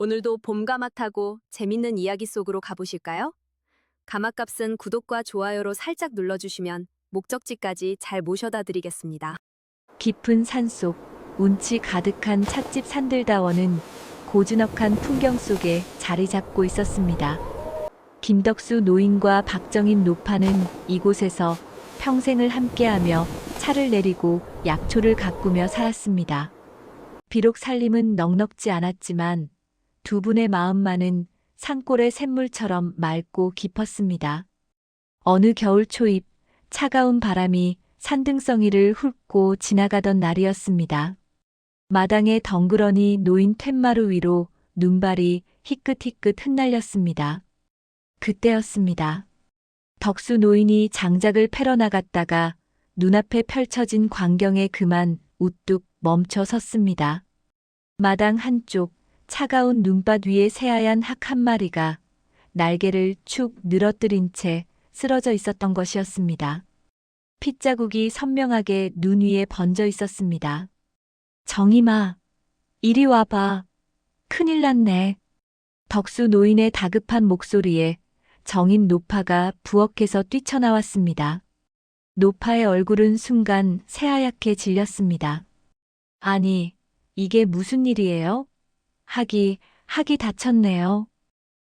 오늘도 봄가마 타고 재밌는 이야기 속으로 가보실까요? 가마값은 구독과 좋아요로 살짝 눌러주시면 목적지까지 잘 모셔다 드리겠습니다. 깊은 산속, 운치 가득한 찻집 산들다원은 고즈넉한 풍경 속에 자리 잡고 있었습니다. 김덕수 노인과 박정임 노파는 이곳에서 평생을 함께하며 차를 내리고 약초를 가꾸며 살았습니다. 비록 살림은 넉넉지 않았지만 두 분의 마음만은 산골의 샘물처럼 맑고 깊었습니다. 어느 겨울 초입, 차가운 바람이 산등성이를 훑고 지나가던 날이었습니다. 마당에 덩그러니 놓인 툇마루 위로 눈발이 희끗희끗 흩날렸습니다. 그때였습니다. 덕수 노인이 장작을 패러 나갔다가 눈앞에 펼쳐진 광경에 그만 우뚝 멈춰 섰습니다. 마당 한쪽 차가운 눈밭 위에 새하얀 학 한 마리가 날개를 축 늘어뜨린 채 쓰러져 있었던 것이었습니다. 핏자국이 선명하게 눈 위에 번져 있었습니다. 정임아, 이리 와봐. 큰일 났네. 덕수 노인의 다급한 목소리에 정임 노파가 부엌에서 뛰쳐나왔습니다. 노파의 얼굴은 순간 새하얗게 질렸습니다. 아니, 이게 무슨 일이에요? 학이 다쳤네요.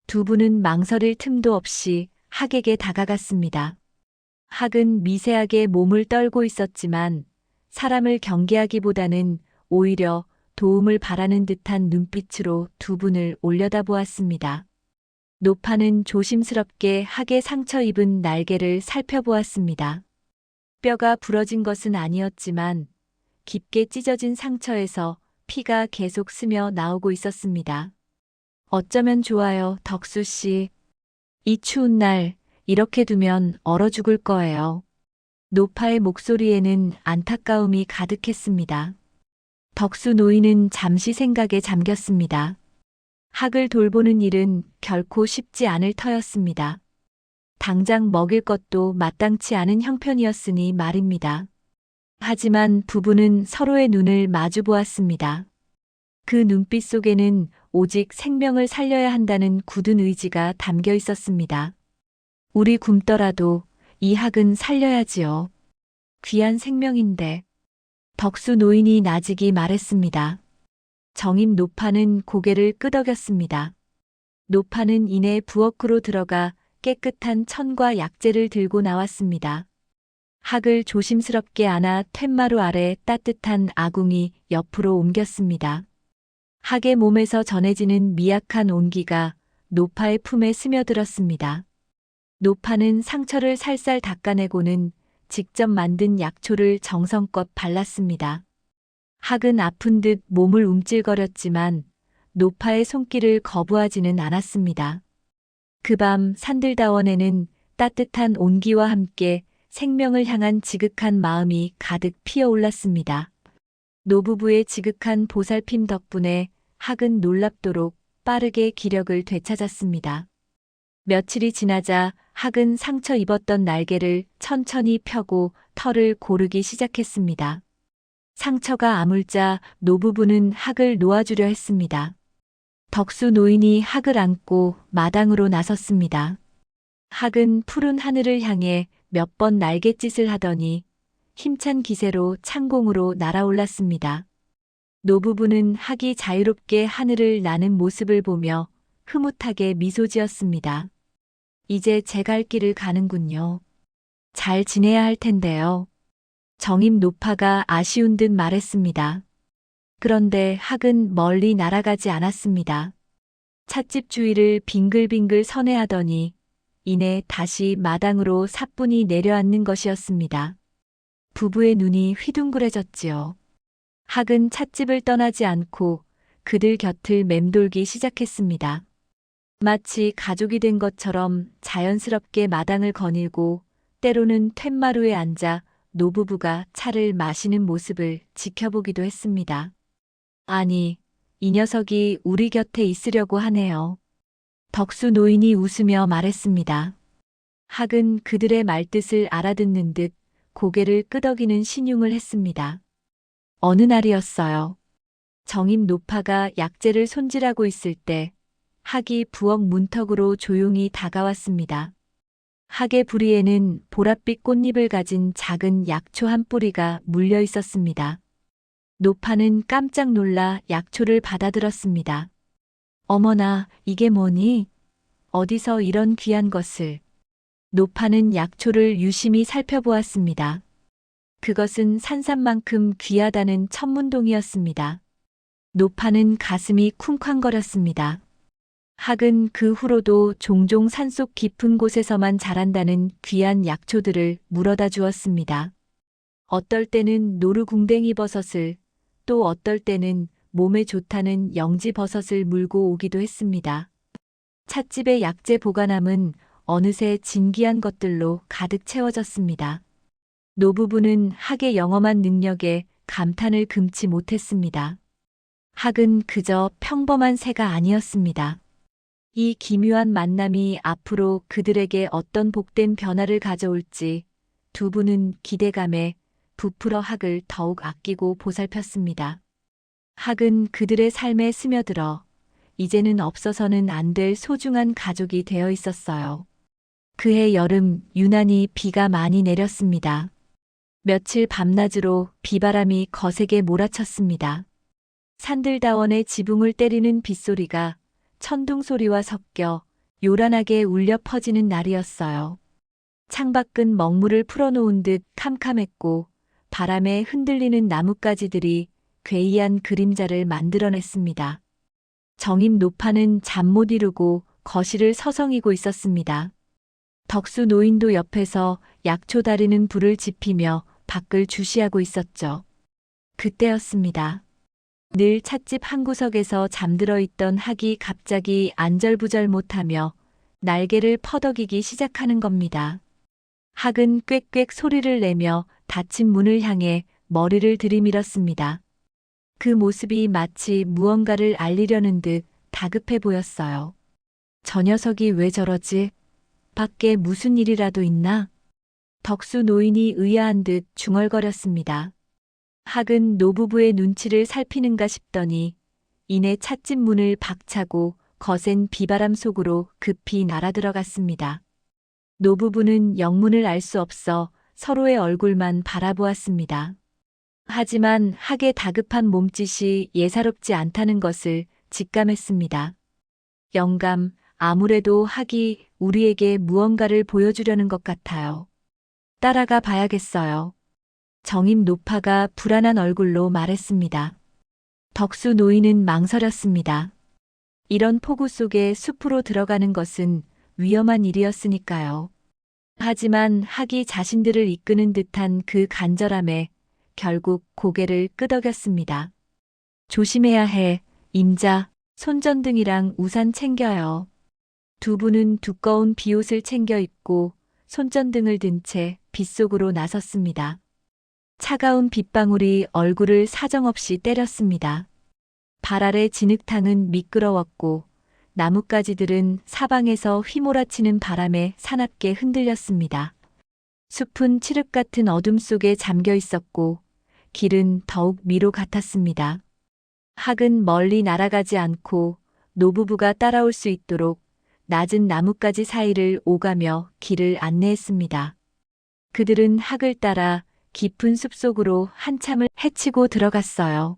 두 분은 망설일 틈도 없이 학에게 다가갔습니다. 학은 미세하게 몸을 떨고 있었지만 사람을 경계하기보다는 오히려 도움을 바라는 듯한 눈빛으로 두 분을 올려다보았습니다. 노파는 조심스럽게 학의 상처 입은 날개를 살펴보았습니다. 뼈가 부러진 것은 아니었지만 깊게 찢어진 상처에서 피가 계속 스며 나오고 있었습니다. 어쩌면 좋아요, 덕수 씨. 이 추운 날 이렇게 두면 얼어 죽을 거예요. 노파의 목소리에는 안타까움이 가득했습니다. 덕수 노인은 잠시 생각에 잠겼습니다. 학을 돌보는 일은 결코 쉽지 않을 터였습니다. 당장 먹일 것도 마땅치 않은 형편이었으니 말입니다. 하지만 부부는 서로의 눈을 마주 보았습니다. 그 눈빛 속에는 오직 생명을 살려야 한다는 굳은 의지가 담겨 있었습니다. 우리 굶더라도 이 학은 살려야지요. 귀한 생명인데. 덕수 노인이 나직이 말했습니다. 정임 노파는 고개를 끄덕였습니다. 노파는 이내 부엌으로 들어가 깨끗한 천과 약재를 들고 나왔습니다. 학을 조심스럽게 안아 툇마루 아래 따뜻한 아궁이 옆으로 옮겼습니다. 학의 몸에서 전해지는 미약한 온기가 노파의 품에 스며들었습니다. 노파는 상처를 살살 닦아내고는 직접 만든 약초를 정성껏 발랐습니다. 학은 아픈 듯 몸을 움찔거렸지만 노파의 손길을 거부하지는 않았습니다. 그 밤 산들다원에는 따뜻한 온기와 함께 생명을 향한 지극한 마음이 가득 피어올랐습니다. 노부부의 지극한 보살핌 덕분에 학은 놀랍도록 빠르게 기력을 되찾았습니다. 며칠이 지나자 학은 상처 입었던 날개를 천천히 펴고 털을 고르기 시작했습니다. 상처가 아물자 노부부는 학을 놓아주려 했습니다. 덕수 노인이 학을 안고 마당으로 나섰습니다. 학은 푸른 하늘을 향해 몇 번 날갯짓을 하더니 힘찬 기세로 창공으로 날아올랐습니다. 노부부는 학이 자유롭게 하늘을 나는 모습을 보며 흐뭇하게 미소 지었습니다. 이제 제 갈 길을 가는군요. 잘 지내야 할 텐데요. 정임 노파가 아쉬운 듯 말했습니다. 그런데 학은 멀리 날아가지 않았습니다. 찻집 주위를 빙글빙글 선회하더니 이내 다시 마당으로 사뿐히 내려앉는 것이었습니다. 부부의 눈이 휘둥그레졌지요. 학은 찻집을 떠나지 않고 그들 곁을 맴돌기 시작했습니다. 마치 가족이 된 것처럼 자연스럽게 마당을 거닐고 때로는 툇마루에 앉아 노부부가 차를 마시는 모습을 지켜보기도 했습니다. 아니, 이 녀석이 우리 곁에 있으려고 하네요. 덕수 노인이 웃으며 말했습니다. 학은 그들의 말뜻을 알아듣는 듯 고개를 끄덕이는 신용을 했습니다. 어느 날이었어요. 정임 노파가 약재를 손질하고 있을 때 학이 부엌 문턱으로 조용히 다가왔습니다. 학의 부리에는 보랏빛 꽃잎을 가진 작은 약초 한 뿌리가 물려 있었습니다. 노파는 깜짝 놀라 약초를 받아들었습니다. 어머나, 이게 뭐니? 어디서 이런 귀한 것을? 노파는 약초를 유심히 살펴보았습니다. 그것은 산삼만큼 귀하다는 천문동이었습니다. 노파는 가슴이 쿵쾅거렸습니다. 학은 그 후로도 종종 산속 깊은 곳에서만 자란다는 귀한 약초들을 물어다 주었습니다. 어떨 때는 노루궁뎅이 버섯을, 또 어떨 때는 몸에 좋다는 영지 버섯을 물고 오기도 했습니다. 찻집의 약재 보관함은 어느새 진귀한 것들로 가득 채워졌습니다. 노부부는 학의 영험한 능력에 감탄을 금치 못했습니다. 학은 그저 평범한 새가 아니었습니다. 이 기묘한 만남이 앞으로 그들에게 어떤 복된 변화를 가져올지 두 분은 기대감에 부풀어 학을 더욱 아끼고 보살폈습니다. 학은 그들의 삶에 스며들어 이제는 없어서는 안 될 소중한 가족이 되어 있었어요. 그해 여름 유난히 비가 많이 내렸습니다. 며칠 밤낮으로 비바람이 거세게 몰아쳤습니다. 산들다원의 지붕을 때리는 빗소리가 천둥 소리와 섞여 요란하게 울려 퍼지는 날이었어요. 창밖은 먹물을 풀어놓은 듯 캄캄했고 바람에 흔들리는 나뭇가지들이 괴이한 그림자를 만들어냈습니다. 정임 노파는 잠 못 이루고 거실을 서성이고 있었습니다. 덕수 노인도 옆에서 약초 다리는 불을 지피며 밖을 주시하고 있었죠. 그때였습니다. 늘 찻집 한 구석에서 잠들어 있던 학이 갑자기 안절부절 못하며 날개를 퍼덕이기 시작하는 겁니다. 학은 꽥꽥 소리를 내며 닫힌 문을 향해 머리를 들이밀었습니다. 그 모습이 마치 무언가를 알리려는 듯 다급해 보였어요. 저 녀석이 왜 저러지? 밖에 무슨 일이라도 있나? 덕수 노인이 의아한 듯 중얼거렸습니다. 학은 노부부의 눈치를 살피는가 싶더니 이내 찻집 문을 박차고 거센 비바람 속으로 급히 날아들어갔습니다. 노부부는 영문을 알 수 없어 서로의 얼굴만 바라보았습니다. 하지만 학의 다급한 몸짓이 예사롭지 않다는 것을 직감했습니다. 영감, 아무래도 학이 우리에게 무언가를 보여주려는 것 같아요. 따라가 봐야겠어요. 정임 노파가 불안한 얼굴로 말했습니다. 덕수 노인은 망설였습니다. 이런 폭우 속에 숲으로 들어가는 것은 위험한 일이었으니까요. 하지만 학이 자신들을 이끄는 듯한 그 간절함에 결국 고개를 끄덕였습니다. 조심해야 해, 임자, 손전등이랑 우산 챙겨요. 두 분은 두꺼운 비옷을 챙겨 입고 손전등을 든 채 빗속으로 나섰습니다. 차가운 빗방울이 얼굴을 사정없이 때렸습니다. 발 아래 진흙탕은 미끄러웠고 나뭇가지들은 사방에서 휘몰아치는 바람에 사납게 흔들렸습니다. 숲은 칠흑 같은 어둠 속에 잠겨 있었고 길은 더욱 미로 같았습니다. 학은 멀리 날아가지 않고 노부부가 따라올 수 있도록 낮은 나뭇가지 사이를 오가며 길을 안내했습니다. 그들은 학을 따라 깊은 숲속으로 한참을 헤치고 들어갔어요.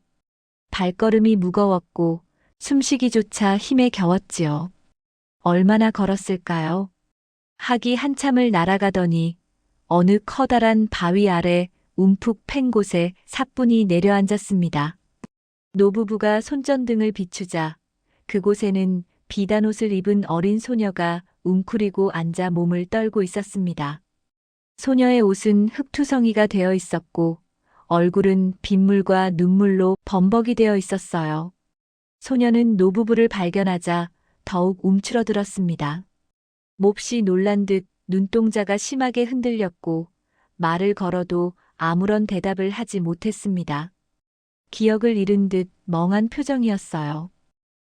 발걸음이 무거웠고 숨쉬기조차 힘에 겨웠지요. 얼마나 걸었을까요? 학이 한참을 날아가더니 어느 커다란 바위 아래 움푹 팬 곳에 사뿐히 내려앉았습니다. 노부부가 손전등을 비추자 그곳에는 비단 옷을 입은 어린 소녀가 웅크리고 앉아 몸을 떨고 있었습니다. 소녀의 옷은 흙투성이가 되어 있었고 얼굴은 빗물과 눈물로 범벅이 되어 있었어요. 소녀는 노부부를 발견하자 더욱 움츠러들었습니다. 몹시 놀란 듯 눈동자가 심하게 흔들렸고 말을 걸어도 아무런 대답을 하지 못했습니다. 기억을 잃은 듯 멍한 표정이었어요.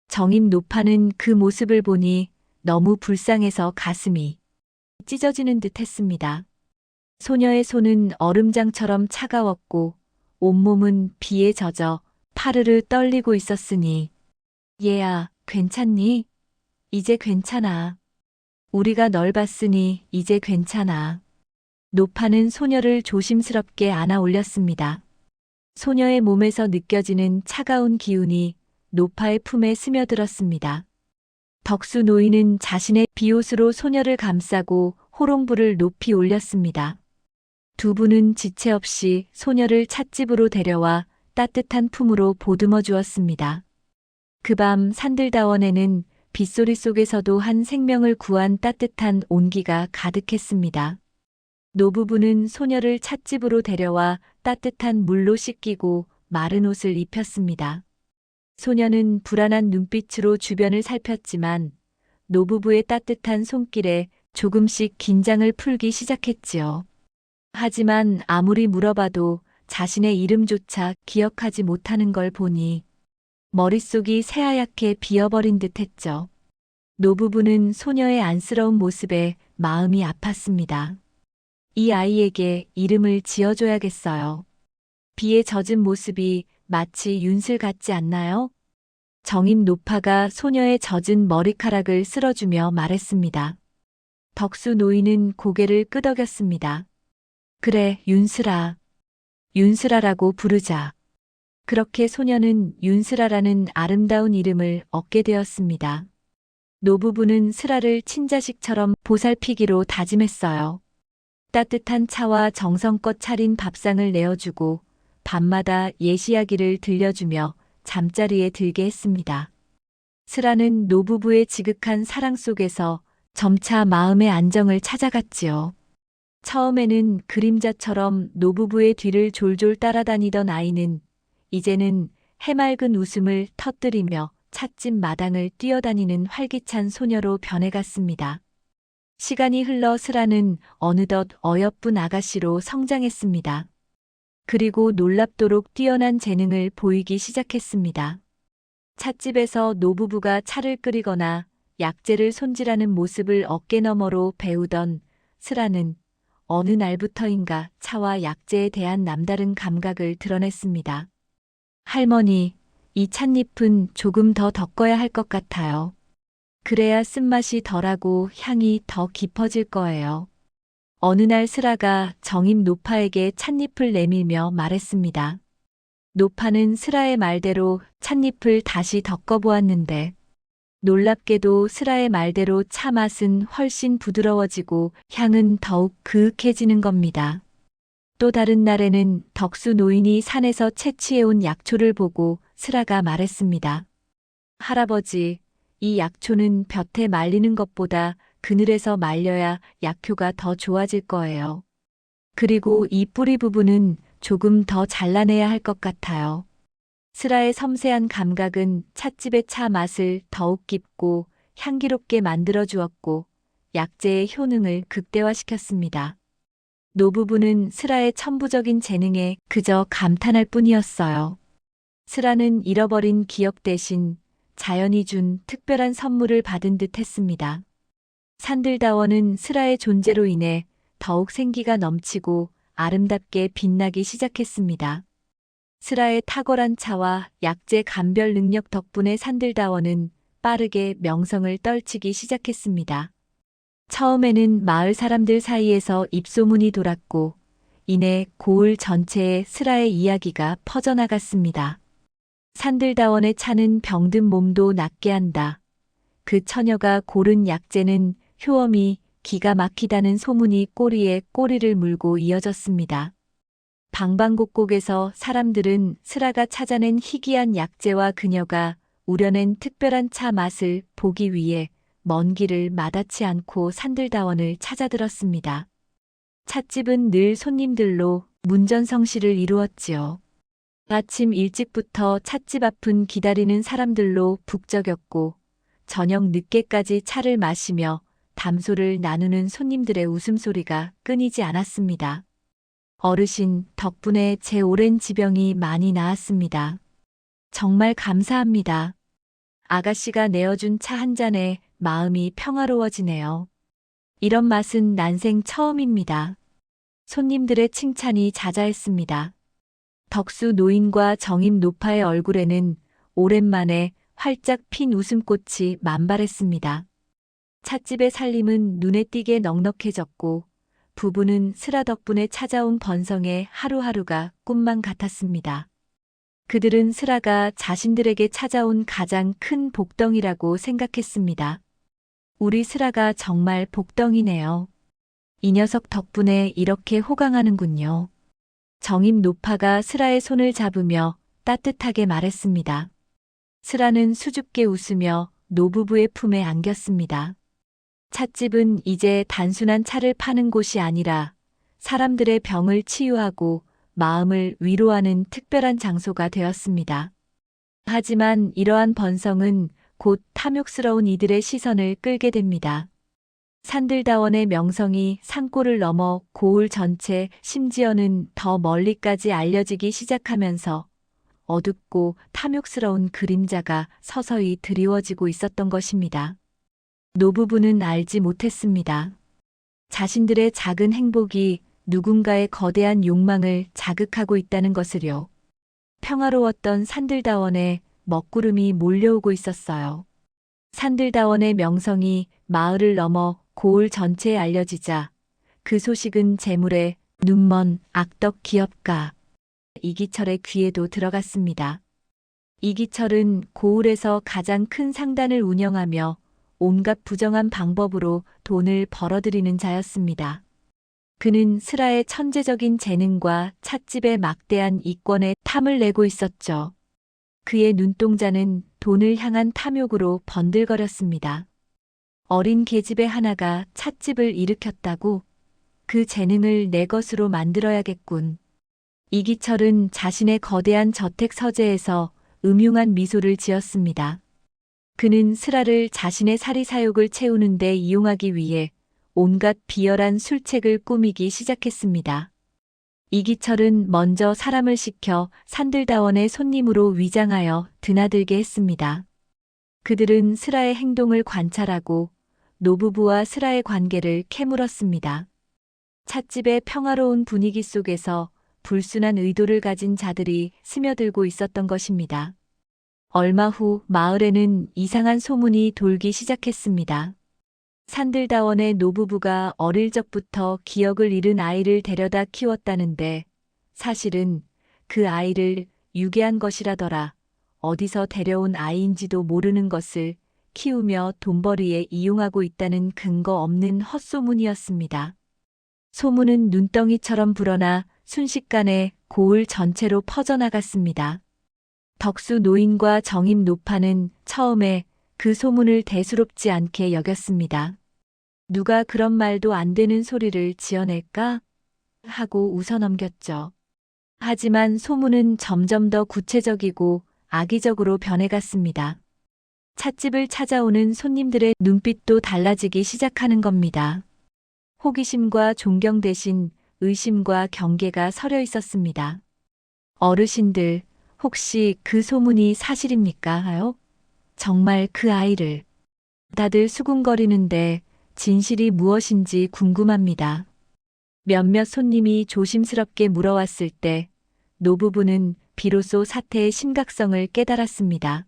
정임 노파는 그 모습을 보니 너무 불쌍해서 가슴이 찢어지는 듯 했습니다. 소녀의 손은 얼음장처럼 차가웠고 온몸은 비에 젖어 파르르 떨리고 있었으니, 얘야, 괜찮니? 이제 괜찮아. 우리가 널 봤으니 이제 괜찮아. 노파는 소녀를 조심스럽게 안아 올렸습니다. 소녀의 몸에서 느껴지는 차가운 기운이 노파의 품에 스며들었습니다. 덕수 노인은 자신의 비옷으로 소녀를 감싸고 호롱불을 높이 올렸습니다. 두 분은 지체 없이 소녀를 찻집으로 데려와 따뜻한 품으로 보듬어 주었습니다. 그 밤 산들다원에는 빗소리 속에서도 한 생명을 구한 따뜻한 온기가 가득했습니다. 노부부는 소녀를 찻집으로 데려와 따뜻한 물로 씻기고 마른 옷을 입혔습니다. 소녀는 불안한 눈빛으로 주변을 살폈지만 노부부의 따뜻한 손길에 조금씩 긴장을 풀기 시작했지요. 하지만 아무리 물어봐도 자신의 이름조차 기억하지 못하는 걸 보니 머릿속이 새하얗게 비어버린 듯 했죠. 노부부는 소녀의 안쓰러운 모습에 마음이 아팠습니다. 이 아이에게 이름을 지어줘야겠어요. 비에 젖은 모습이 마치 윤슬 같지 않나요? 정임 노파가 소녀의 젖은 머리카락을 쓸어주며 말했습니다. 덕수 노인은 고개를 끄덕였습니다. 그래, 윤슬아. 윤슬아라고 부르자. 그렇게 소녀는 윤슬아라는 아름다운 이름을 얻게 되었습니다. 노부부는 슬아를 친자식처럼 보살피기로 다짐했어요. 따뜻한 차와 정성껏 차린 밥상을 내어주고 밤마다 예시야기를 들려주며 잠자리에 들게 했습니다. 슬아는 노부부의 지극한 사랑 속에서 점차 마음의 안정을 찾아갔지요. 처음에는 그림자처럼 노부부의 뒤를 졸졸 따라다니던 아이는 이제는 해맑은 웃음을 터뜨리며 찻집 마당을 뛰어다니는 활기찬 소녀로 변해갔습니다. 시간이 흘러 슬아는 어느덧 어여쁜 아가씨로 성장했습니다. 그리고 놀랍도록 뛰어난 재능을 보이기 시작했습니다. 찻집에서 노부부가 차를 끓이거나 약재를 손질하는 모습을 어깨너머로 배우던 슬아는 어느 날부터인가 차와 약재에 대한 남다른 감각을 드러냈습니다. 할머니, 이 찻잎은 조금 더 덮어야 할 것 같아요. 그래야 쓴맛이 덜하고 향이 더 깊어질 거예요. 어느 날 슬아가 정임 노파에게 찻잎을 내밀며 말했습니다. 노파는 슬아의 말대로 찻잎을 다시 덮어보았는데 놀랍게도 슬아의 말대로 차 맛은 훨씬 부드러워지고 향은 더욱 그윽해지는 겁니다. 또 다른 날에는 덕수 노인이 산에서 채취해온 약초를 보고 슬아가 말했습니다. 할아버지, 이 약초는 볕에 말리는 것보다 그늘에서 말려야 약효가 더 좋아질 거예요. 그리고 이 뿌리 부분은 조금 더 잘라내야 할 것 같아요. 슬아의 섬세한 감각은 찻집의 차 맛을 더욱 깊고 향기롭게 만들어 주었고 약재의 효능을 극대화시켰습니다. 노부부는 슬아의 천부적인 재능에 그저 감탄할 뿐이었어요. 슬아는 잃어버린 기억 대신 자연이 준 특별한 선물을 받은 듯 했습니다. 산들다원은 슬아의 존재로 인해 더욱 생기가 넘치고 아름답게 빛나기 시작했습니다. 슬아의 탁월한 차와 약재 감별 능력 덕분에 산들다원은 빠르게 명성을 떨치기 시작했습니다. 처음에는 마을 사람들 사이에서 입소문이 돌았고 이내 고을 전체에 슬아의 이야기가 퍼져나갔습니다. 산들다원의 차는 병든 몸도 낫게 한다. 그 처녀가 고른 약재는 효험이 기가 막히다는 소문이 꼬리에 꼬리를 물고 이어졌습니다. 방방곡곡에서 사람들은 슬아가 찾아낸 희귀한 약재와 그녀가 우려낸 특별한 차 맛을 보기 위해 먼 길을 마다치 않고 산들다원을 찾아들었습니다. 찻집은 늘 손님들로 문전성시를 이루었지요. 아침 일찍부터 찻집 앞은 기다리는 사람들로 북적였고 저녁 늦게까지 차를 마시며 담소를 나누는 손님들의 웃음소리가 끊이지 않았습니다. 어르신 덕분에 제 오랜 지병이 많이 나았습니다. 정말 감사합니다. 아가씨가 내어준 차 한 잔에 마음이 평화로워지네요. 이런 맛은 난생 처음입니다. 손님들의 칭찬이 자자했습니다. 덕수 노인과 정임 노파의 얼굴에는 오랜만에 활짝 핀 웃음꽃이 만발했습니다. 찻집의 살림은 눈에 띄게 넉넉해졌고 부부는 슬아 덕분에 찾아온 번성의 하루하루가 꿈만 같았습니다. 그들은 슬아가 자신들에게 찾아온 가장 큰 복덩이라고 생각했습니다. 우리 슬아가 정말 복덩이네요. 이 녀석 덕분에 이렇게 호강하는군요. 정임 노파가 슬아의 손을 잡으며 따뜻하게 말했습니다. 슬아는 수줍게 웃으며 노부부의 품에 안겼습니다. 찻집은 이제 단순한 차를 파는 곳이 아니라 사람들의 병을 치유하고 마음을 위로하는 특별한 장소가 되었습니다. 하지만 이러한 번성은 곧 탐욕스러운 이들의 시선을 끌게 됩니다. 산들다원의 명성이 산골을 넘어 고을 전체 심지어는 더 멀리까지 알려지기 시작하면서 어둡고 탐욕스러운 그림자가 서서히 드리워지고 있었던 것입니다. 노부부는 알지 못했습니다. 자신들의 작은 행복이 누군가의 거대한 욕망을 자극하고 있다는 것을요. 평화로웠던 산들다원에 먹구름이 몰려오고 있었어요. 산들다원의 명성이 마을을 넘어 고을 전체에 알려지자 그 소식은 재물의 눈먼 악덕 기업가 이기철의 귀에도 들어갔습니다. 이기철은 고을에서 가장 큰 상단을 운영하며 온갖 부정한 방법으로 돈을 벌어들이는 자였습니다. 그는 슬아의 천재적인 재능과 찻집의 막대한 이권에 탐을 내고 있었죠. 그의 눈동자는 돈을 향한 탐욕으로 번들거렸습니다. 어린 계집애 하나가 찻집을 일으켰다고? 그 재능을 내 것으로 만들어야겠군. 이기철은 자신의 거대한 저택 서재에서 음흉한 미소를 지었습니다. 그는 슬아를 자신의 사리사욕을 채우는 데 이용하기 위해 온갖 비열한 술책을 꾸미기 시작했습니다. 이기철은 먼저 사람을 시켜 산들다원의 손님으로 위장하여 드나들게 했습니다. 그들은 슬아의 행동을 관찰하고 노부부와 슬아의 관계를 캐물었습니다. 찻집의 평화로운 분위기 속에서 불순한 의도를 가진 자들이 스며들고 있었던 것입니다. 얼마 후 마을에는 이상한 소문이 돌기 시작했습니다. 산들다원의 노부부가 어릴 적부터 기억을 잃은 아이를 데려다 키웠다는데 사실은 그 아이를 유괴한 것이라더라. 어디서 데려온 아이인지도 모르는 것을 키우며 돈벌이에 이용하고 있다는 근거 없는 헛소문이었습니다. 소문은 눈덩이처럼 불어나 순식간에 고을 전체로 퍼져나갔습니다. 덕수 노인과 정임 노파는 처음에 그 소문을 대수롭지 않게 여겼습니다. 누가 그런 말도 안 되는 소리를 지어낼까? 하고 웃어넘겼죠. 하지만 소문은 점점 더 구체적이고 악의적으로 변해갔습니다. 찻집을 찾아오는 손님들의 눈빛도 달라지기 시작하는 겁니다. 호기심과 존경 대신 의심과 경계가 서려 있었습니다. 어르신들, 혹시 그 소문이 사실입니까? 하요? 정말 그 아이를. 다들 수군거리는데 진실이 무엇인지 궁금합니다. 몇몇 손님이 조심스럽게 물어왔을 때 노부부는 비로소 사태의 심각성을 깨달았습니다.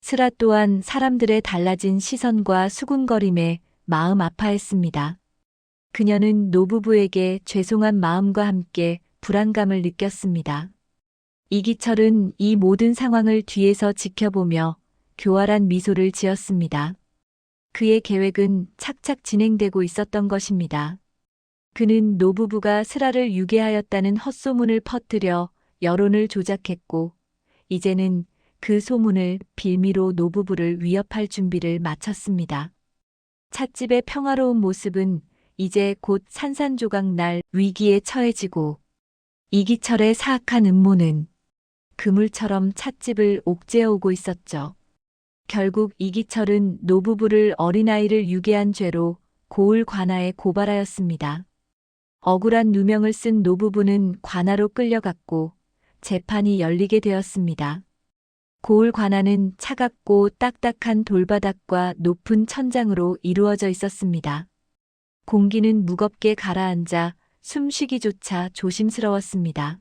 슬아 또한 사람들의 달라진 시선과 수군거림에 마음 아파했습니다. 그녀는 노부부에게 죄송한 마음과 함께 불안감을 느꼈습니다. 이기철은 이 모든 상황을 뒤에서 지켜보며 교활한 미소를 지었습니다. 그의 계획은 착착 진행되고 있었던 것입니다. 그는 노부부가 슬아를 유괴하였다는 헛소문을 퍼뜨려 여론을 조작했고, 이제는 그 소문을 빌미로 노부부를 위협할 준비를 마쳤습니다. 찻집의 평화로운 모습은 이제 곧 산산조각 날 위기에 처해지고, 이기철의 사악한 음모는 그물처럼 찻집을 옥죄어오고 있었죠. 결국 이기철은 노부부를 어린아이를 유괴한 죄로 고을 관아에 고발하였습니다. 억울한 누명을 쓴 노부부는 관아로 끌려갔고 재판이 열리게 되었습니다. 고을 관아는 차갑고 딱딱한 돌바닥과 높은 천장으로 이루어져 있었습니다. 공기는 무겁게 가라앉아 숨쉬기조차 조심스러웠습니다.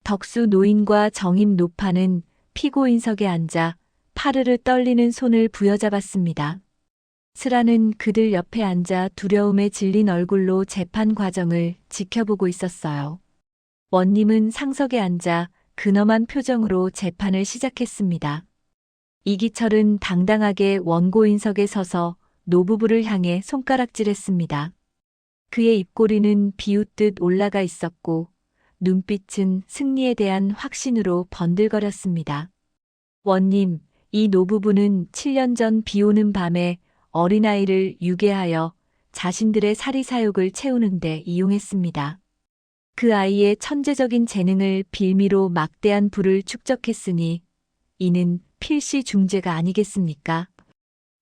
덕수 노인과 정임 노파는 피고인석에 앉아 파르르 떨리는 손을 부여잡았습니다. 스라는 그들 옆에 앉아 두려움에 질린 얼굴로 재판 과정을 지켜보고 있었어요. 원님은 상석에 앉아 근엄한 표정으로 재판을 시작했습니다. 이기철은 당당하게 원고인석에 서서 노부부를 향해 손가락질했습니다. 그의 입꼬리는 비웃듯 올라가 있었고 눈빛은 승리에 대한 확신으로 번들거렸습니다. 원님, 이 노부부는 7년 전 비오는 밤에 어린아이를 유괴하여 자신들의 사리사욕을 채우는데 이용했습니다. 그 아이의 천재적인 재능을 빌미로 막대한 부를 축적했으니 이는 필시 중죄가 아니겠습니까?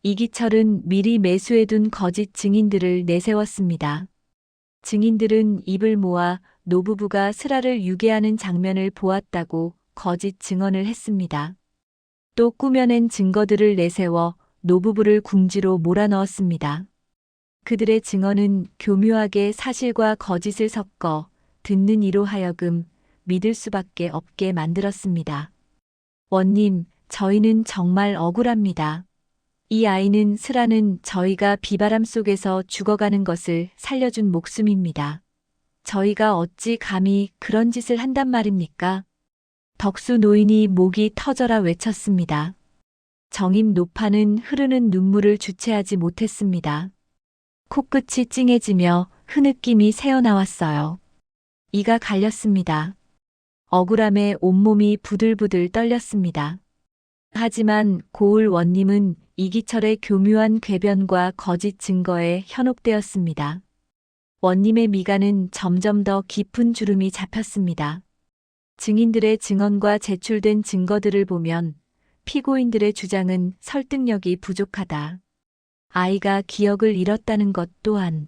이기철은 미리 매수해둔 거짓 증인들을 내세웠습니다. 증인들은 입을 모아 노부부가 스라를 유괴하는 장면을 보았다고 거짓 증언을 했습니다. 또 꾸며낸 증거들을 내세워 노부부를 궁지로 몰아넣었습니다. 그들의 증언은 교묘하게 사실과 거짓을 섞어 듣는 이로 하여금 믿을 수밖에 없게 만들었습니다. 원님, 저희는 정말 억울합니다. 이 아이는 스라는 저희가 비바람 속에서 죽어가는 것을 살려준 목숨입니다. 저희가 어찌 감히 그런 짓을 한단 말입니까? 덕수 노인이 목이 터져라 외쳤습니다. 정임 노파는 흐르는 눈물을 주체하지 못했습니다. 코끝이 찡해지며 흐느낌이 새어나왔어요. 이가 갈렸습니다. 억울함에 온몸이 부들부들 떨렸습니다. 하지만 고을 원님은 이기철의 교묘한 궤변과 거짓 증거에 현혹되었습니다. 원님의 미간은 점점 더 깊은 주름이 잡혔습니다. 증인들의 증언과 제출된 증거들을 보면 피고인들의 주장은 설득력이 부족하다. 아이가 기억을 잃었다는 것 또한.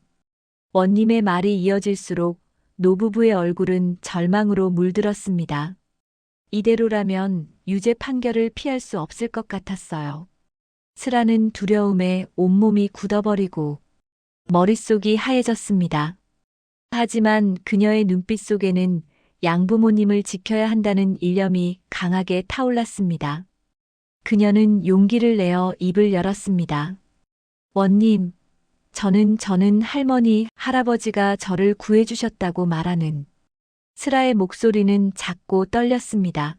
원님의 말이 이어질수록 노부부의 얼굴은 절망으로 물들었습니다. 이대로라면 유죄 판결을 피할 수 없을 것 같았어요. 스라는 두려움에 온몸이 굳어버리고 머릿속이 하얘졌습니다. 하지만 그녀의 눈빛 속에는 양부모님을 지켜야 한다는 일념이 강하게 타올랐습니다. 그녀는 용기를 내어 입을 열었습니다. 원님, 저는 할머니, 할아버지가 저를 구해주셨다고 말하는. 스라의 목소리는 작고 떨렸습니다.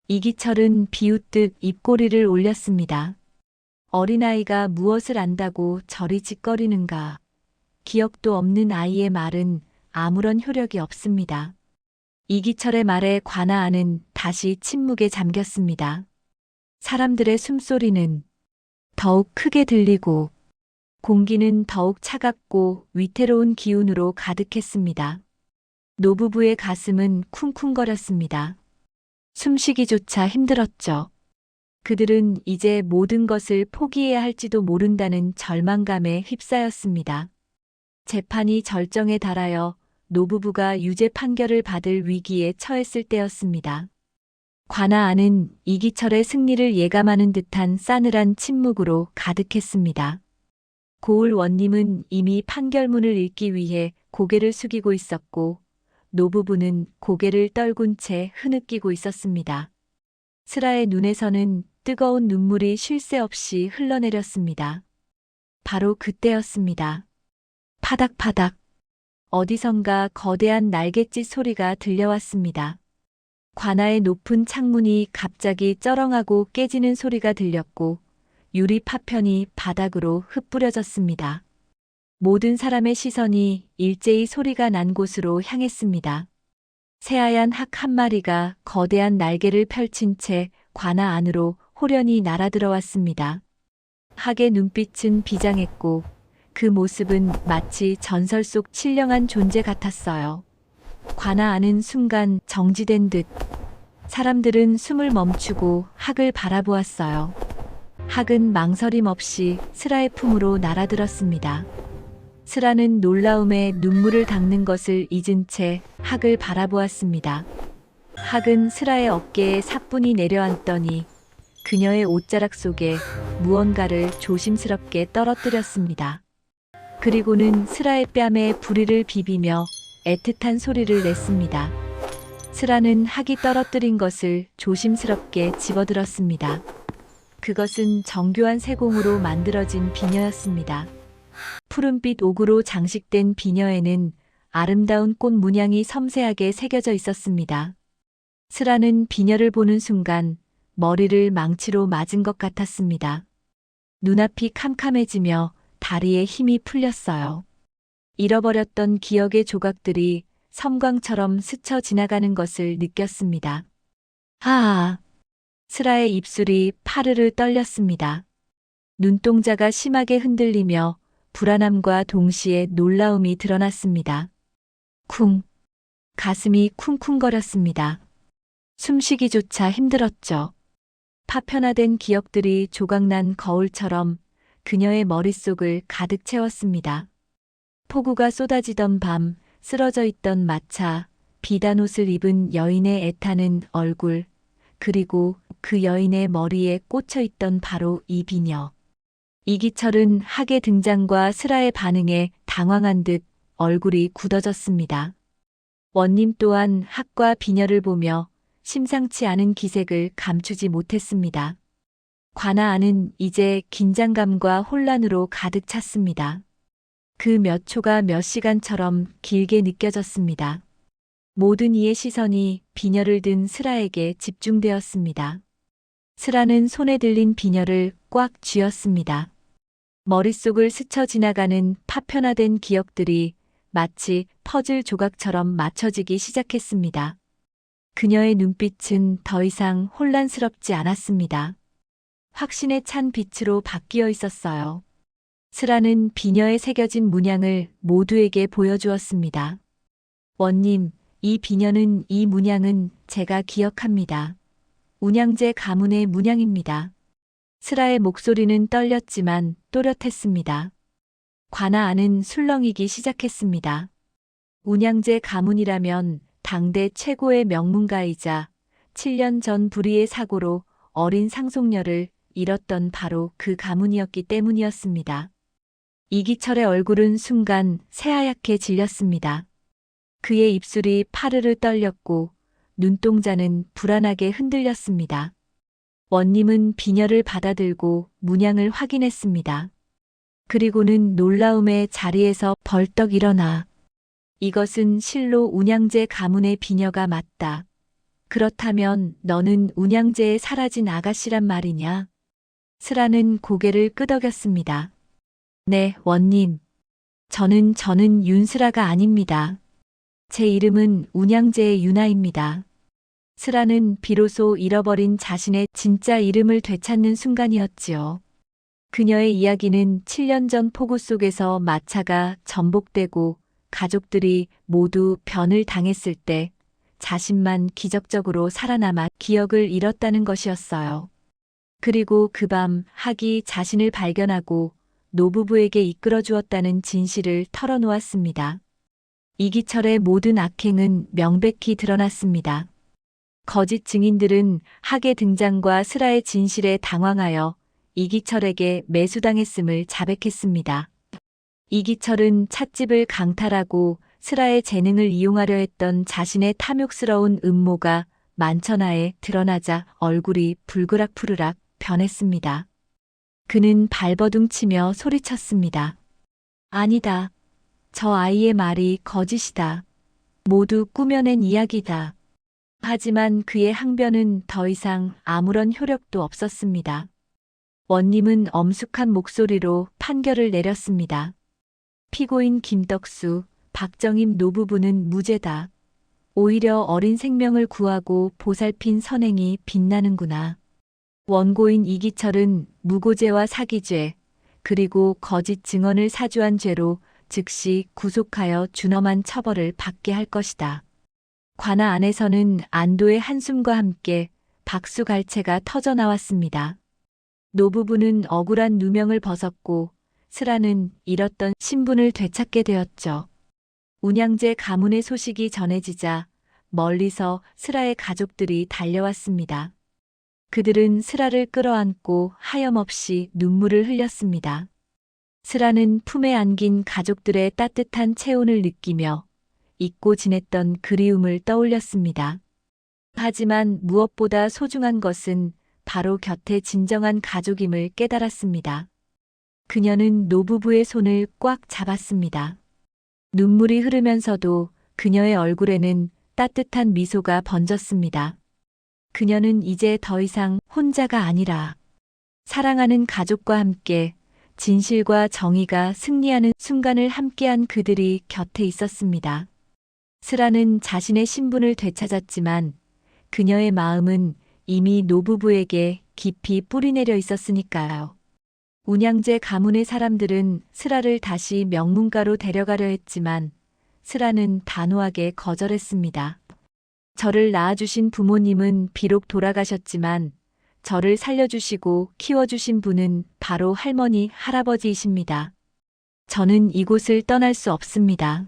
이기철은 비웃듯 입꼬리를 올렸습니다. 어린아이가 무엇을 안다고 저리 짓거리는가. 기억도 없는 아이의 말은 아무런 효력이 없습니다. 이기철의 말에 관아아는 다시 침묵에 잠겼습니다. 사람들의 숨소리는 더욱 크게 들리고 공기는 더욱 차갑고 위태로운 기운으로 가득했습니다. 노부부의 가슴은 쿵쿵거렸습니다. 숨쉬기조차 힘들었죠. 그들은 이제 모든 것을 포기해야 할지도 모른다는 절망감에 휩싸였습니다. 재판이 절정에 달하여 노부부가 유죄 판결을 받을 위기에 처했을 때였습니다. 관아아는 이기철의 승리를 예감하는 듯한 싸늘한 침묵으로 가득했습니다. 고을 원님은 이미 판결문을 읽기 위해 고개를 숙이고 있었고 노부부는 고개를 떨군 채 흐느끼고 있었습니다. 스라의 눈에서는 뜨거운 눈물이 쉴 새 없이 흘러내렸습니다. 바로 그때였습니다. 파닥파닥. 어디선가 거대한 날갯짓 소리가 들려왔습니다. 관아의 높은 창문이 갑자기 쩌렁하고 깨지는 소리가 들렸고 유리 파편이 바닥으로 흩뿌려졌습니다. 모든 사람의 시선이 일제히 소리가 난 곳으로 향했습니다. 새하얀 학 한 마리가 거대한 날개를 펼친 채 관아 안으로 호련히 날아들어왔습니다. 학의 눈빛은 비장했고 그 모습은 마치 전설 속 신령한 존재 같았어요. 관아 안은 순간 정지된 듯 사람들은 숨을 멈추고 학을 바라보았어요. 학은 망설임 없이 스라의 품으로 날아들었습니다. 스라는 놀라움에 눈물을 닦는 것을 잊은 채 학을 바라보았습니다. 학은 스라의 어깨에 사뿐히 내려앉더니 그녀의 옷자락 속에 무언가를 조심스럽게 떨어뜨렸습니다. 그리고는 스라의 뺨에 부리를 비비며 애틋한 소리를 냈습니다. 스라는 학이 떨어뜨린 것을 조심스럽게 집어들었습니다. 그것은 정교한 세공으로 만들어진 비녀였습니다. 푸른빛 옥으로 장식된 비녀에는 아름다운 꽃 문양이 섬세하게 새겨져 있었습니다. 스라는 비녀를 보는 순간 머리를 망치로 맞은 것 같았습니다. 눈앞이 캄캄해지며 다리에 힘이 풀렸어요. 잃어버렸던 기억의 조각들이 섬광처럼 스쳐 지나가는 것을 느꼈습니다. 하아! 스라의 입술이 파르르 떨렸습니다. 눈동자가 심하게 흔들리며 불안함과 동시에 놀라움이 드러났습니다. 쿵! 가슴이 쿵쿵거렸습니다. 숨쉬기조차 힘들었죠. 파편화된 기억들이 조각난 거울처럼 그녀의 머릿속을 가득 채웠습니다. 폭우가 쏟아지던 밤, 쓰러져 있던 마차, 비단 옷을 입은 여인의 애타는 얼굴, 그리고 그 여인의 머리에 꽂혀 있던 바로 이 비녀. 이기철은 학의 등장과 스라의 반응에 당황한 듯 얼굴이 굳어졌습니다. 원님 또한 학과 비녀를 보며 심상치 않은 기색을 감추지 못했습니다. 관아 안은 이제 긴장감과 혼란으로 가득 찼습니다. 그 몇 초가 몇 시간처럼 길게 느껴졌습니다. 모든 이의 시선이 비녀를 든 스라에게 집중되었습니다. 스라는 손에 들린 비녀를 꽉 쥐었습니다. 머릿속을 스쳐 지나가는 파편화된 기억들이 마치 퍼즐 조각처럼 맞춰지기 시작했습니다. 그녀의 눈빛은 더 이상 혼란스럽지 않았습니다. 확신에 찬 빛으로 바뀌어 있었어요. 스라는 비녀에 새겨진 문양을 모두에게 보여주었습니다. 원님, 이 문양은 제가 기억합니다. 운양제 가문의 문양입니다. 스라의 목소리는 떨렸지만 또렷했습니다. 관아 안은 술렁이기 시작했습니다. 운양제 가문이라면 당대 최고의 명문가이자 7년 전 불의의 사고로 어린 상속녀를 잃었던 바로 그 가문이었기 때문이었습니다. 이기철의 얼굴은 순간 새하얗게 질렸습니다. 그의 입술이 파르르 떨렸고 눈동자는 불안하게 흔들렸습니다. 원님은 비녀를 받아들고 문양을 확인했습니다. 그리고는 놀라움에 자리에서 벌떡 일어나 이것은 실로 운양제 가문의 비녀가 맞다. 그렇다면 너는 운양제에 사라진 아가씨란 말이냐? 스라는 고개를 끄덕였습니다. 네, 원님. 저는 윤스라가 아닙니다. 제 이름은 운양제의 유나입니다. 스라는 비로소 잃어버린 자신의 진짜 이름을 되찾는 순간이었지요. 그녀의 이야기는 7년 전 폭우 속에서 마차가 전복되고 가족들이 모두 변을 당했을 때 자신만 기적적으로 살아남아 기억을 잃었다는 것이었어요. 그리고 그 밤 학이 자신을 발견하고 노부부에게 이끌어 주었다는 진실을 털어놓았습니다. 이기철의 모든 악행은 명백히 드러났습니다. 거짓 증인들은 학의 등장과 스라의 진실에 당황하여 이기철에게 매수당했음을 자백했습니다. 이기철은 찻집을 강탈하고 스라의 재능을 이용하려 했던 자신의 탐욕스러운 음모가 만천하에 드러나자 얼굴이 불그락푸르락 변했습니다. 그는 발버둥치며 소리쳤습니다. 아니다. 저 아이의 말이 거짓이다. 모두 꾸며낸 이야기다. 하지만 그의 항변은 더 이상 아무런 효력도 없었습니다. 원님은 엄숙한 목소리로 판결을 내렸습니다. 피고인 김덕수, 박정임 노부부는 무죄다. 오히려 어린 생명을 구하고 보살핀 선행이 빛나는구나. 원고인 이기철은 무고죄와 사기죄, 그리고 거짓 증언을 사주한 죄로 즉시 구속하여 준엄한 처벌을 받게 할 것이다. 관아 안에서는 안도의 한숨과 함께 박수갈채가 터져나왔습니다. 노부부는 억울한 누명을 벗었고 스라는 잃었던 신분을 되찾게 되었죠. 운양제 가문의 소식이 전해지자 멀리서 스라의 가족들이 달려왔습니다. 그들은 스라를 끌어안고 하염없이 눈물을 흘렸습니다. 스라는 품에 안긴 가족들의 따뜻한 체온을 느끼며 잊고 지냈던 그리움을 떠올렸습니다. 하지만 무엇보다 소중한 것은 바로 곁에 진정한 가족임을 깨달았습니다. 그녀는 노부부의 손을 꽉 잡았습니다. 눈물이 흐르면서도 그녀의 얼굴에는 따뜻한 미소가 번졌습니다. 그녀는 이제 더 이상 혼자가 아니라 사랑하는 가족과 함께 진실과 정의가 승리하는 순간을 함께한 그들이 곁에 있었습니다. 스라는 자신의 신분을 되찾았지만 그녀의 마음은 이미 노부부에게 깊이 뿌리내려 있었으니까요. 운양제 가문의 사람들은 스라를 다시 명문가로 데려가려 했지만 스라는 단호하게 거절했습니다. 저를 낳아주신 부모님은 비록 돌아가셨지만 저를 살려주시고 키워주신 분은 바로 할머니, 할아버지이십니다. 저는 이곳을 떠날 수 없습니다.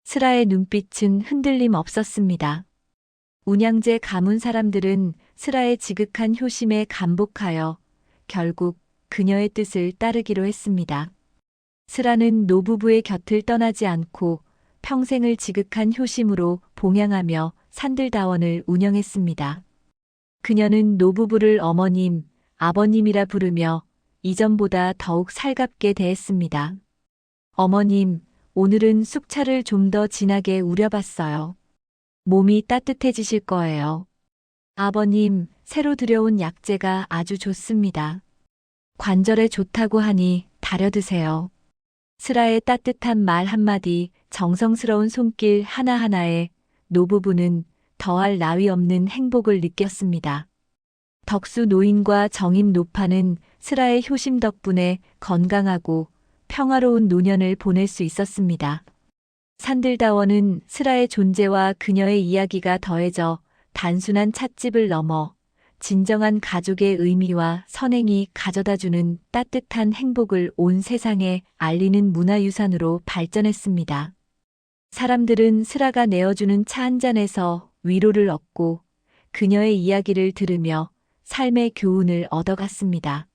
스라의 눈빛은 흔들림 없었습니다. 운양제 가문 사람들은 스라의 지극한 효심에 감복하여 결국 그녀의 뜻을 따르기로 했습니다. 스라는 노부부의 곁을 떠나지 않고 평생을 지극한 효심으로 봉양하며 산들다원을 운영했습니다. 그녀는 노부부를 어머님, 아버님이라 부르며 이전보다 더욱 살갑게 대했습니다. 어머님, 오늘은 쑥차를 좀 더 진하게 우려봤어요. 몸이 따뜻해지실 거예요. 아버님, 새로 들여온 약재가 아주 좋습니다. 관절에 좋다고 하니 다려 드세요. 스라의 따뜻한 말 한마디, 정성스러운 손길 하나하나에 노부부는 더할 나위 없는 행복을 느꼈습니다. 덕수 노인과 정임 노파는 스라의 효심 덕분에 건강하고 평화로운 노년을 보낼 수 있었습니다. 산들다원은 스라의 존재와 그녀의 이야기가 더해져 단순한 찻집을 넘어 진정한 가족의 의미와 선행이 가져다주는 따뜻한 행복을 온 세상에 알리는 문화유산으로 발전했습니다. 사람들은 스라가 내어주는 차 한 잔에서 위로를 얻고 그녀의 이야기를 들으며 삶의 교훈을 얻어갔습니다.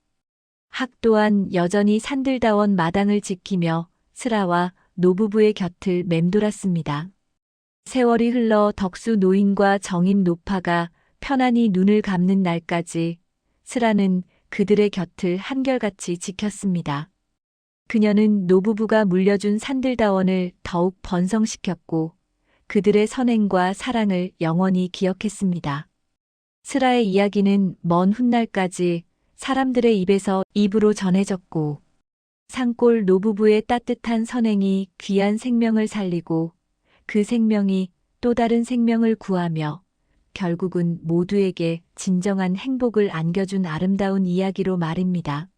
학 또한 여전히 산들다원 마당을 지키며 스라와 노부부의 곁을 맴돌았습니다. 세월이 흘러 덕수 노인과 정임 노파가 편안히 눈을 감는 날까지 스라는 그들의 곁을 한결같이 지켰습니다. 그녀는 노부부가 물려준 산들다원을 더욱 번성시켰고 그들의 선행과 사랑을 영원히 기억했습니다. 스라의 이야기는 먼 훗날까지 사람들의 입에서 입으로 전해졌고 산골 노부부의 따뜻한 선행이 귀한 생명을 살리고 그 생명이 또 다른 생명을 구하며 결국은 모두에게 진정한 행복을 안겨준 아름다운 이야기로 말입니다.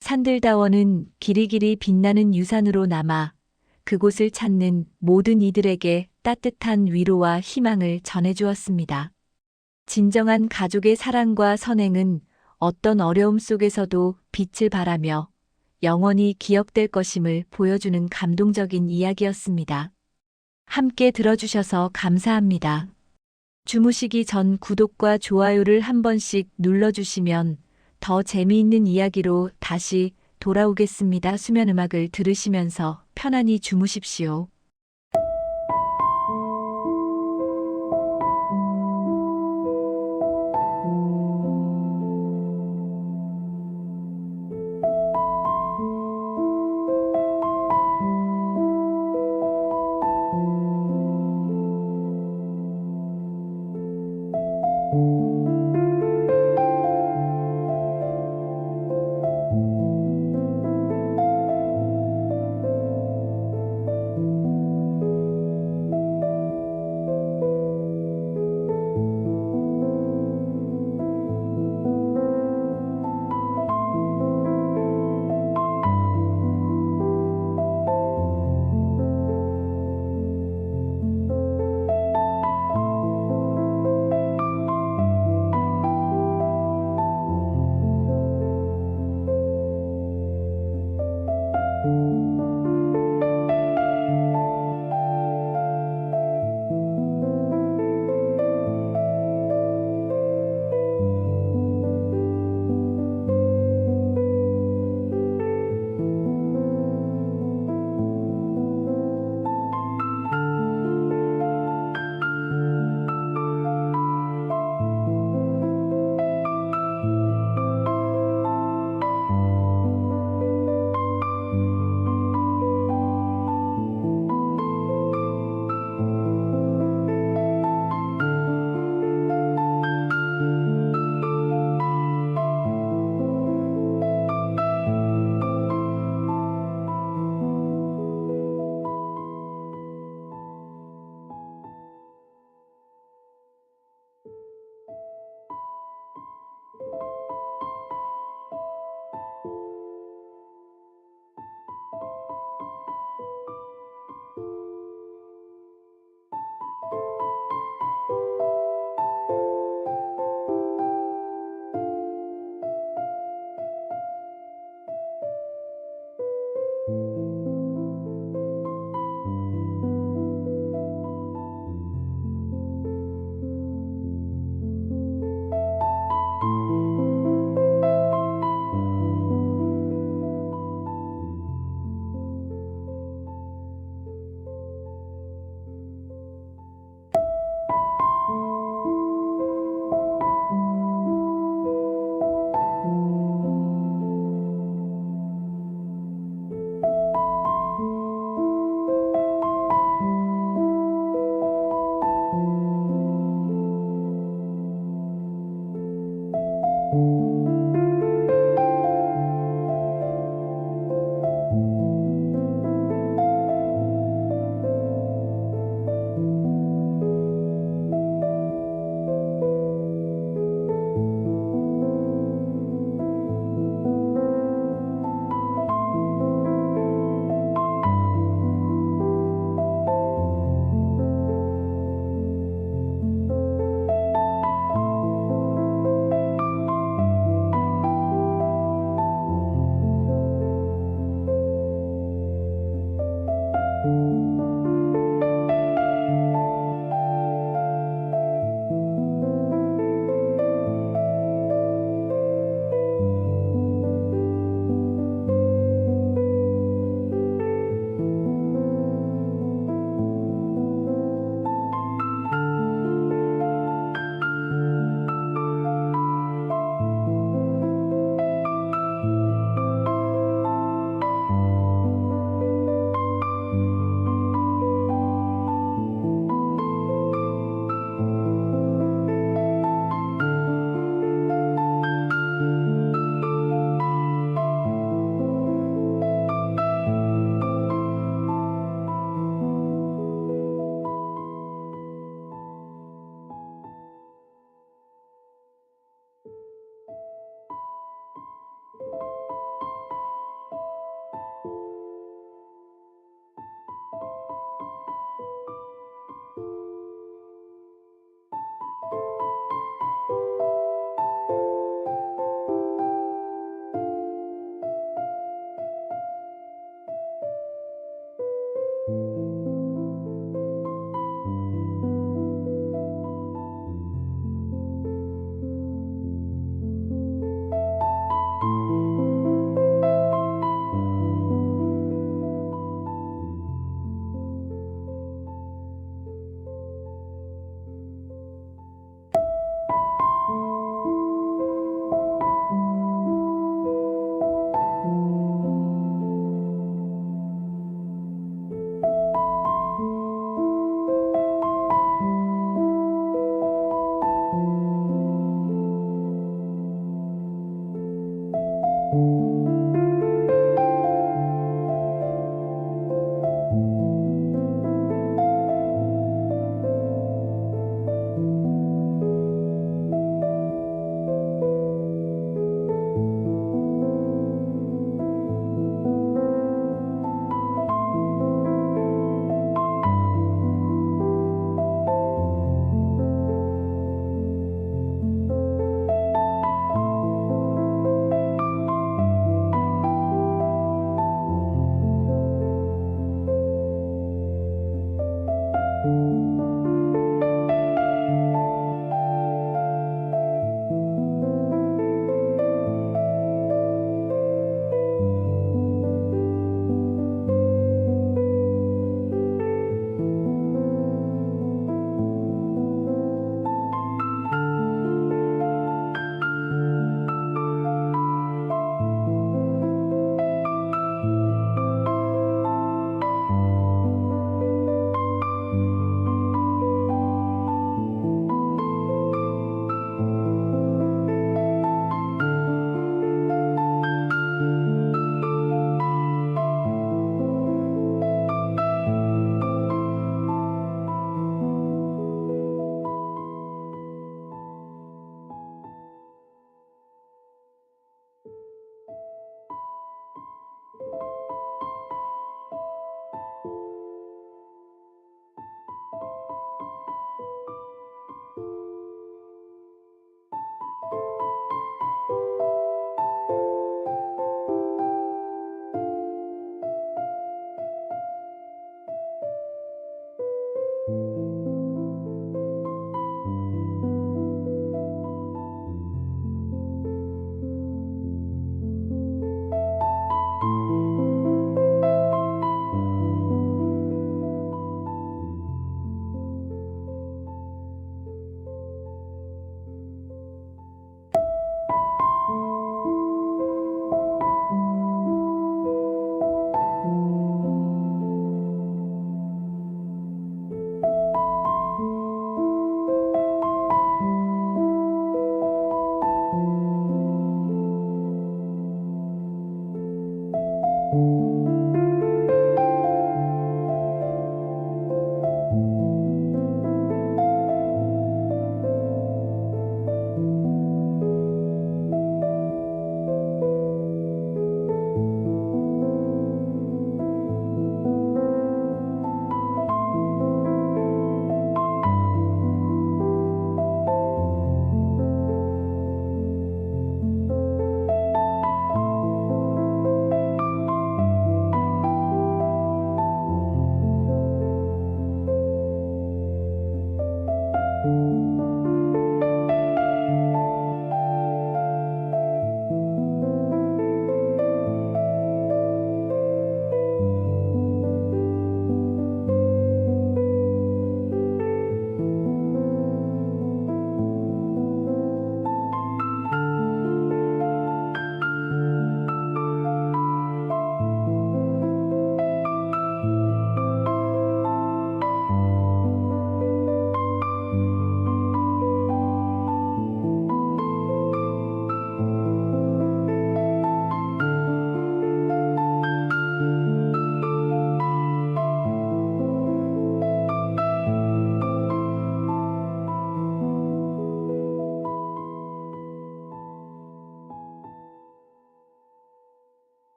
산들다원은 길이길이 빛나는 유산으로 남아 그곳을 찾는 모든 이들에게 따뜻한 위로와 희망을 전해주었습니다. 진정한 가족의 사랑과 선행은 어떤 어려움 속에서도 빛을 발하며 영원히 기억될 것임을 보여주는 감동적인 이야기였습니다. 함께 들어주셔서 감사합니다. 주무시기 전 구독과 좋아요를 한 번씩 눌러주시면 더 재미있는 이야기로 다시 돌아오겠습니다. 수면 음악을 들으시면서 편안히 주무십시오.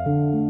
음.